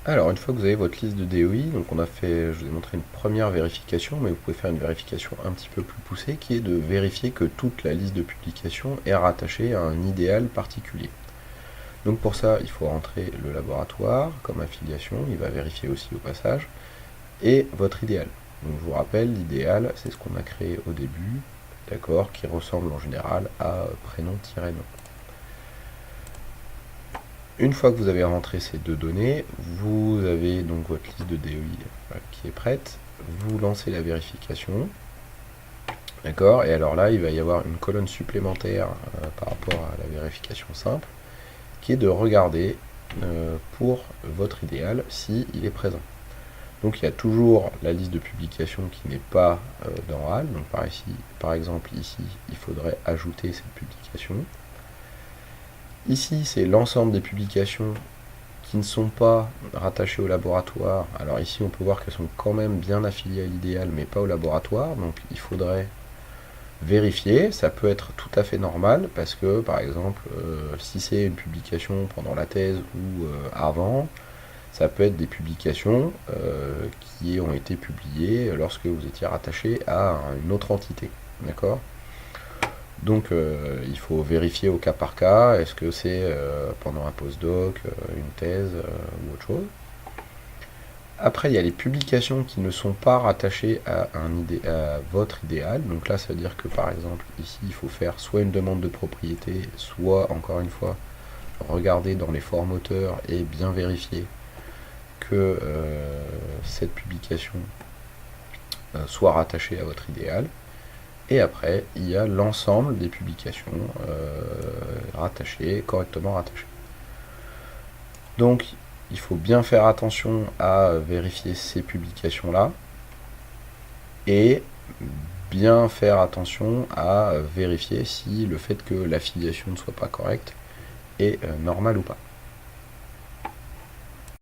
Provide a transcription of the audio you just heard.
Alors, une fois que vous avez votre liste de DOI, donc je vous ai montré une première vérification, mais vous pouvez faire une vérification un petit peu plus poussée, qui est de vérifier que toute la liste de publications est rattachée à un idéal particulier. Donc pour ça, il faut rentrer le laboratoire comme affiliation, il va vérifier aussi au passage, et votre idéal. Donc je vous rappelle, l'idéal, c'est ce qu'on a créé au début, d'accord, qui ressemble en général à prénom-nom. Une fois que vous avez rentré ces deux données, vous avez donc votre liste de DOI qui est prête. Vous lancez la vérification. D'accord. Et alors là, il va y avoir une colonne supplémentaire par rapport à la vérification simple, qui est de regarder pour votre idéal s'il est présent. Donc il y a toujours la liste de publications qui n'est pas dans HAL. Donc par exemple ici, il faudrait ajouter cette publication. Ici, c'est l'ensemble des publications qui ne sont pas rattachées au laboratoire. Alors ici, on peut voir qu'elles sont quand même bien affiliées à l'idéal, mais pas au laboratoire. Donc il faudrait vérifier. Ça peut être tout à fait normal, parce que, par exemple, si c'est une publication pendant la thèse ou avant, ça peut être des publications qui ont été publiées lorsque vous étiez rattaché à une autre entité. D'accord ? Donc il faut vérifier au cas par cas, est-ce que c'est pendant un postdoc, une thèse ou autre chose. Après, il y a les publications qui ne sont pas rattachées à votre idéal. Donc là, ça veut dire que par exemple, ici, il faut faire soit une demande de propriété, soit, encore une fois, regarder dans les formes auteurs et bien vérifier que cette publication soit rattachée à votre idéal. Et après, il y a l'ensemble des publications correctement rattachées. Donc, il faut bien faire attention à vérifier ces publications-là et bien faire attention à vérifier si le fait que l'affiliation ne soit pas correcte est normal ou pas.